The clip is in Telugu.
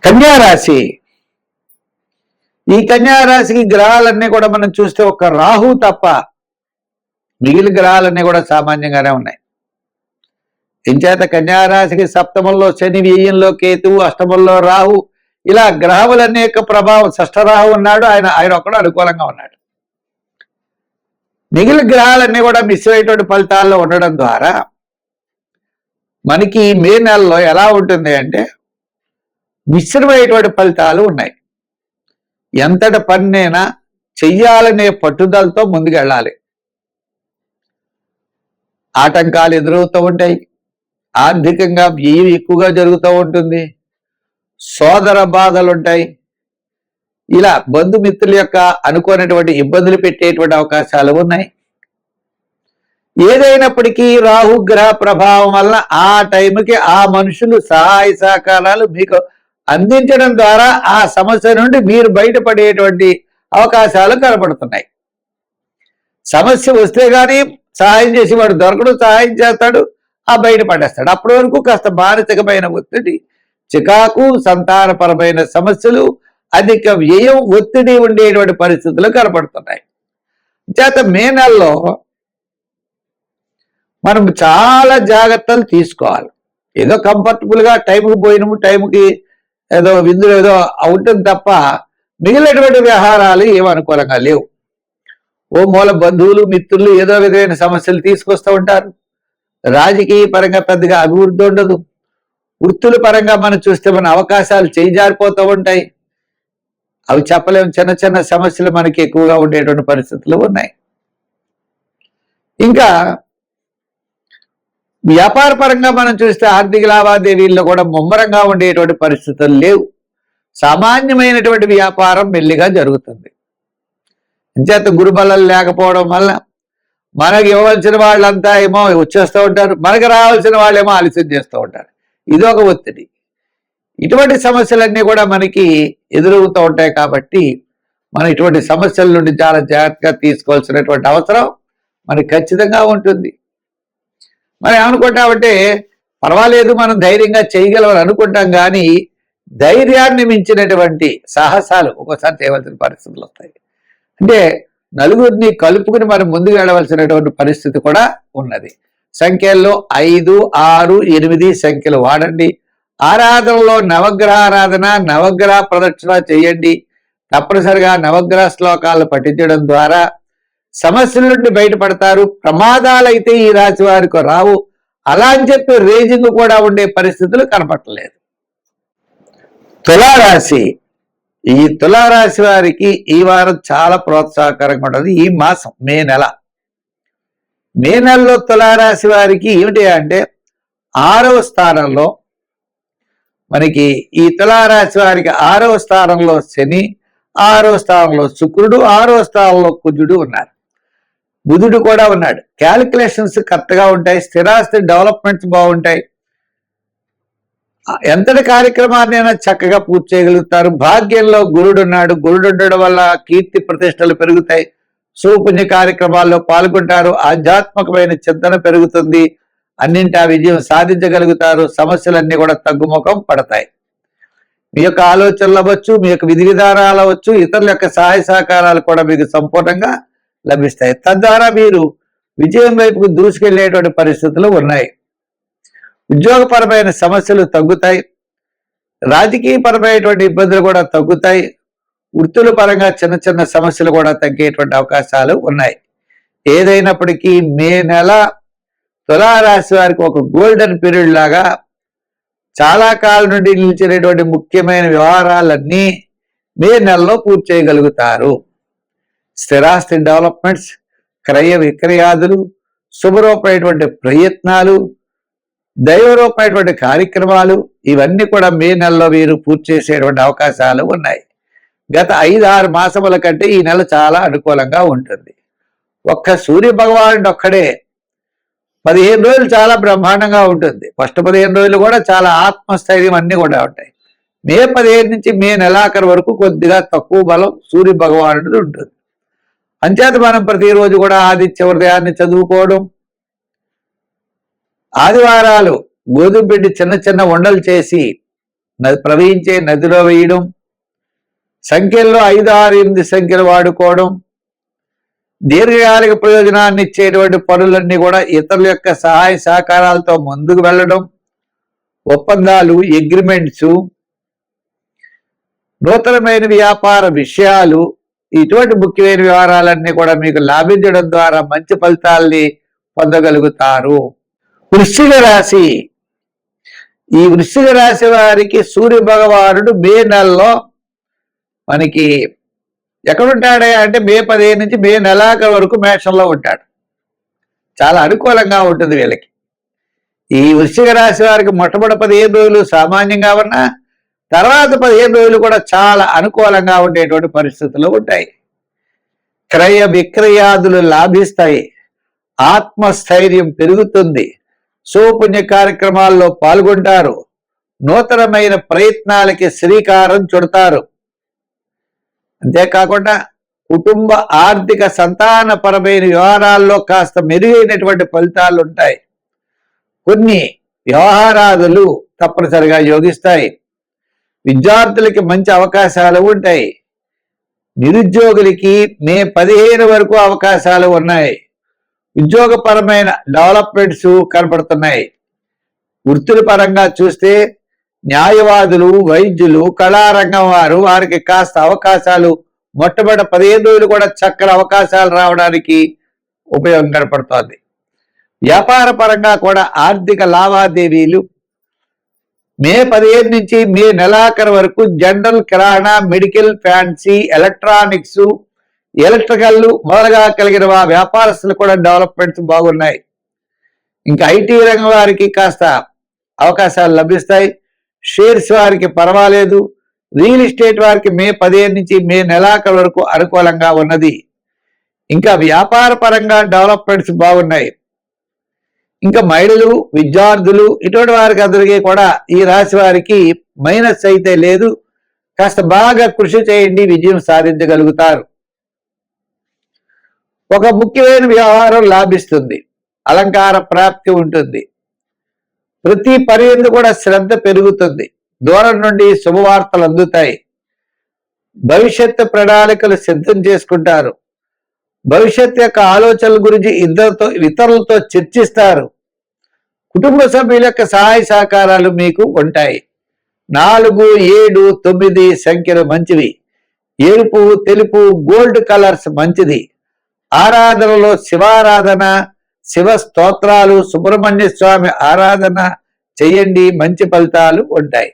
కన్యారాశి. ఈ కన్యారాశికి గ్రహాలన్నీ కూడా మనం చూస్తే ఒక రాహు తప్ప మిగిలిన గ్రహాలన్నీ కూడా సామాన్యంగానే ఉన్నాయి. ఇంచేత కన్యారాశికి సప్తమంలో శని, వ్యయంలో కేతువు, అష్టమంలో రాహు, ఇలా గ్రహములన్నీ యొక్క ప్రభావం. షష్ఠరాహు ఉన్నాడు, ఆయన ఒక్కడు అనుకూలంగా ఉన్నాడు. మిగిలిన గ్రహాలన్నీ కూడా మిశ్రమైనటువంటి ఫలితాల్లో ఉండడం ద్వారా మనకి మే నెలలో ఎలా ఉంటుంది అంటే మిశ్రమైనటువంటి ఫలితాలు ఉన్నాయి. ఎంతటి పన్నైనా చెయ్యాలనే పట్టుదలతో ముందుకెళ్ళాలి. ఆటంకాలు ఎదురవుతూ ఉంటాయి. ఆర్థికంగా వ్యయం ఎక్కువగా జరుగుతూ ఉంటుంది. సోదర బాధలు ఉంటాయి. ఇలా బంధుమిత్రుల యొక్క అనుకోనటువంటి ఇబ్బందులు పెట్టేటువంటి అవకాశాలు ఉన్నాయి. ఏదైనప్పటికీ రాహుగ్రహ ప్రభావం వల్ల ఆ టైంకి ఆ మనుషులు సహాయ సహకారాలు మీకు అందించడం ద్వారా ఆ సమస్య నుండి మీరు బయటపడేటువంటి అవకాశాలు కనపడుతున్నాయి. సమస్య వస్తే కానీ సహాయం చేసేవాడు దొరకడు, సహాయం చేస్తాడు, ఆ బయటపడేస్తాడు. అప్పటి వరకు కాస్త మానసికమైన ఒత్తిడి, చికాకు, సంతానపరమైన సమస్యలు, అధిక వ్యయం, ఒత్తిడి ఉండేటువంటి పరిస్థితులు కనపడుతున్నాయి. చేత మే నెలలో మనం చాలా జాగ్రత్తలు తీసుకోవాలి. ఏదో కంఫర్టబుల్గా టైంకి పోయినాము, టైంకి ఏదో విందులు ఏదో ఉంటుంది తప్ప మిగిలినటువంటి వ్యవహారాలు ఏమనుకూలంగా లేవు. ఓ మూల బంధువులు, మిత్రులు ఏదో విధమైన సమస్యలు తీసుకొస్తూ ఉంటారు. రాజకీయ పరంగా పెద్దగా అభివృద్ధి ఉండదు. వృత్తుల పరంగా మనం చూస్తే మన అవకాశాలు చేజారిపోతూ ఉంటాయి. అవి చెప్పలేము. చిన్న చిన్న సమస్యలు మనకి ఎక్కువగా ఉండేటువంటి పరిస్థితులు ఉన్నాయి. ఇంకా వ్యాపార పరంగా మనం చూస్తే ఆర్థిక లావాదేవీల్లో కూడా ముమ్మరంగా ఉండేటువంటి పరిస్థితులు లేవు. సామాన్యమైనటువంటి వ్యాపారం మెల్లిగా జరుగుతుంది. అంచేత గురుబలం లేకపోవడం వల్ల మనకు ఇవ్వవలసిన వాళ్ళంతా ఏమో వచ్చేస్తూ ఉంటారు, మనకు రావాల్సిన వాళ్ళేమో ఆలస్యం చేస్తూ ఉంటారు. ఇదొక ఒత్తిడి. ఇటువంటి సమస్యలన్నీ కూడా మనకి ఎదురవుతూ ఉంటాయి. కాబట్టి మనం ఇటువంటి సమస్యల నుండి చాలా జాగ్రత్తగా తీసుకోవాల్సినటువంటి అవసరం మనకి ఖచ్చితంగా ఉంటుంది. మనం ఏమనుకుంటామంటే పర్వాలేదు, మనం ధైర్యంగా చేయగలమని అనుకుంటాం. కానీ ధైర్యాన్ని మించినటువంటి సాహసాలు ఒక్కోసారి చేయవలసిన పరిస్థితులు వస్తాయి. అంటే నలుగురిని కలుపుకుని మనం ముందుకు వెళ్ళవలసినటువంటి పరిస్థితి కూడా ఉన్నది. సంఖ్యల్లో 5, 6, 8 సంఖ్యలు వాడండి. ఆరాధనలో నవగ్రహ ఆరాధన, నవగ్రహ ప్రదక్షిణ చేయండి. తప్పనిసరిగా నవగ్రహ శ్లోకాలు పఠించడం ద్వారా సమస్యల నుండి బయటపడతారు. ప్రమాదాలు అయితే ఈ రాశి వారికి రావు. అలా అని చెప్పి రేజింగ్ కూడా ఉండే పరిస్థితులు కనపడలేదు. తులారాశి. ఈ తులారాశి వారికి ఈ వారం చాలా ప్రోత్సాహకరంగా ఉంటుంది. ఈ మాసం మే నెలలో తులారాశి వారికి ఏమిటి అంటే 6వ స్థానంలో మనకి ఈ తులారాశి వారికి 6వ స్థానంలో శని, 6వ స్థానంలో శుక్రుడు, 6వ స్థానంలో కుజుడు ఉన్నారు. బుధుడు కూడా ఉన్నాడు. క్యాలిక్యులేషన్స్ కరెక్ట్గా ఉంటాయి. స్థిరాస్తి డెవలప్మెంట్స్ బాగుంటాయి. ఎంతటి కార్యక్రమాన్నైనా చక్కగా పూర్తి చేయగలుగుతారు. భాగ్యంలో గురుడు ఉన్నాడు. గురుడు ఉండడం వల్ల కీర్తి ప్రతిష్టలు పెరుగుతాయి. సుపుణ్య కార్యక్రమాల్లో పాల్గొంటారు. ఆధ్యాత్మికమైన చింతన పెరుగుతుంది. అన్నింటా విజయం సాధించగలుగుతారు. సమస్యలన్నీ కూడా తగ్గుముఖం పడతాయి. మీ యొక్క ఆలోచనలు అవ్వచ్చు, మీ యొక్క విధి విధానాలు అవ్వచ్చు, ఇతరుల యొక్క సహాయ సహకారాలు కూడా మీకు సంపూర్ణంగా లభిస్తాయి. తద్వారా మీరు విజయం వైపుకు దూసుకెళ్లేటువంటి పరిస్థితులు ఉన్నాయి. ఉద్యోగపరమైన సమస్యలు తగ్గుతాయి. రాజకీయపరమైనటువంటి ఇబ్బందులు కూడా తగ్గుతాయి. వృత్తుల పరంగా చిన్న చిన్న సమస్యలు కూడా తగ్గేటువంటి అవకాశాలు ఉన్నాయి. ఏదైనప్పటికీ మే నెల తులారాశి వారికి ఒక గోల్డెన్ పీరియడ్ లాగా చాలా కాలం నుండి నిలిచినటువంటి ముఖ్యమైన వ్యవహారాలన్నీ మే నెలలో పూర్తి చేయగలుగుతారు. స్థిరాస్తి డెవలప్మెంట్స్, క్రయ విక్రయాదులు, శుభరూపమైనటువంటి ప్రయత్నాలు, దైవరూపమైనటువంటి కార్యక్రమాలు, ఇవన్నీ కూడా మే నెలలో వీరు పూర్తి చేసేటువంటి అవకాశాలు ఉన్నాయి. గత 5-6 మాసముల కంటే ఈ నెల చాలా అనుకూలంగా ఉంటుంది. ఒక్క సూర్య భగవానుడు ఒక్కడే 15 రోజులు చాలా బ్రహ్మాండంగా ఉంటుంది. ఫస్ట్ 15 రోజులు కూడా చాలా ఆత్మస్థైర్యం అన్నీ కూడా ఉంటాయి. మే 15 నుంచి మే నెలాఖరు వరకు కొద్దిగా తక్కువ బలం సూర్య భగవానుడిది ఉంటుంది. అంచేత మనం ప్రతిరోజు కూడా ఆదిత్య హృదయాన్ని చదువుకోవడం, ఆదివారాలు గోధుమ పిండి చిన్న చిన్న ఉండలు చేసి ప్రవహించే నదిలో వేయడం, సంఖ్యల్లో 5, 6, 8 సంఖ్యలు వాడుకోవడం, దీర్ఘకాలిక ప్రయోజనాన్ని ఇచ్చేటువంటి పనులన్నీ కూడా ఇతరుల యొక్క సహాయ సహకారాలతో ముందుకు వెళ్ళడం, ఒప్పందాలు, అగ్రిమెంట్స్, నూతనమైన వ్యాపార విషయాలు, ఇటువంటి ముఖ్యమైన వ్యవహారాలన్నీ కూడా మీకు లాభించడం ద్వారా మంచి ఫలితాల్ని పొందగలుగుతారు. వృశ్చిక రాశి. ఈ వృశ్చిక రాశి వారికి సూర్య భగవానుడు మే నెలలో మనకి ఎక్కడుంటాడే అంటే మే 15 నుంచి మే నెలాఖరు వరకు మేషంలో ఉంటాడు. చాలా అనుకూలంగా ఉంటుంది వీళ్ళకి. ఈ వృశ్చిక రాశి వారికి మొట్టమొదటి 15 రోజులు సామాన్యంగా ఉన్నా తర్వాత 15 రోజులు కూడా చాలా అనుకూలంగా ఉండేటువంటి పరిస్థితులు ఉంటాయి. క్రయ విక్రయాదులు లాభిస్తాయి, ఆత్మస్థైర్యం పెరుగుతుంది, సోపుణ్య కార్యక్రమాల్లో పాల్గొంటారు, నూతనమైన ప్రయత్నాలకి శ్రీకారం చుడతారు. అంతేకాకుండా కుటుంబ ఆర్థిక సంతానపరమైన వ్యవహారాల్లో కాస్త మెరుగైనటువంటి ఫలితాలు ఉంటాయి. కొన్ని వ్యవహారాదులు తప్పనిసరిగా యోగిస్తాయి. విద్యార్థులకి మంచి అవకాశాలు ఉంటాయి. నిరుద్యోగులకి మే 15 వరకు అవకాశాలు ఉన్నాయి. ఉద్యోగపరమైన డెవలప్మెంట్స్ కనపడుతున్నాయి. వృత్తుల పరంగా చూస్తే న్యాయవాదులు, వైద్యులు, కళారంగం వారికి కాస్త అవకాశాలు మొట్టమొదటి 15 రోజులు కూడా చక్కని అవకాశాలు రావడానికి ఉపయోగం కనపడుతోంది. వ్యాపార పరంగా కూడా ఆర్థిక లావాదేవీలు మే 15 నుంచి మే నెలాఖరు వరకు జనరల్, కిరాణా, మెడికల్, ఫ్యాన్సీ, ఎలక్ట్రానిక్స్, ఎలక్ట్రికల్ మొదలుగా కలిగిన వ్యాపారస్తులు కూడా డెవలప్మెంట్స్ బాగున్నాయి. ఇంకా ఐటీ రంగం వారికి కాస్త అవకాశాలు లభిస్తాయి. షేర్స్ వారికి పర్వాలేదు. రియల్ ఎస్టేట్ వారికి మే 15 నుంచి మే నెలాఖరు వరకు అనుకూలంగా ఉన్నది. ఇంకా వ్యాపార పరంగా డెవలప్మెంట్స్ బాగున్నాయి. ఇంకా మహిళలు, విద్యార్థులు ఇటువంటి వారికి అందరికీ కూడా ఈ రాశి వారికి మైనస్ అయితే లేదు. కాస్త బాగా కృషి చేయండి, విజయం సాధించగలుగుతారు. ఒక ముఖ్యమైన వ్యవహారం లాభిస్తుంది, అలంకార ప్రాప్తి ఉంటుంది, ప్రతి పని యందు కూడా శ్రద్ధ పెరుగుతుంది, దూరం నుండి శుభవార్తలు అందుతాయి, భవిష్యత్తు ప్రణాళికలు సిద్ధం చేసుకుంటారు, భవిష్యత్ యొక్క ఆలోచనల గురించి ఇతరులతో చర్చిస్తారు, కుటుంబ సభ్యుల యొక్క సహాయ సహకారాలు మీకు ఉంటాయి. 4, 7, 9 సంఖ్యలు మంచివి. ఎరుపు, తెలుపు, గోల్డ్ కలర్స్ మంచిది. ఆరాధనలో శివారాధన, శివ స్తోత్రాలు, సుబ్రహ్మణ్య స్వామి ఆరాధన చేయండి, మంచి ఫలితాలు ఉంటాయి.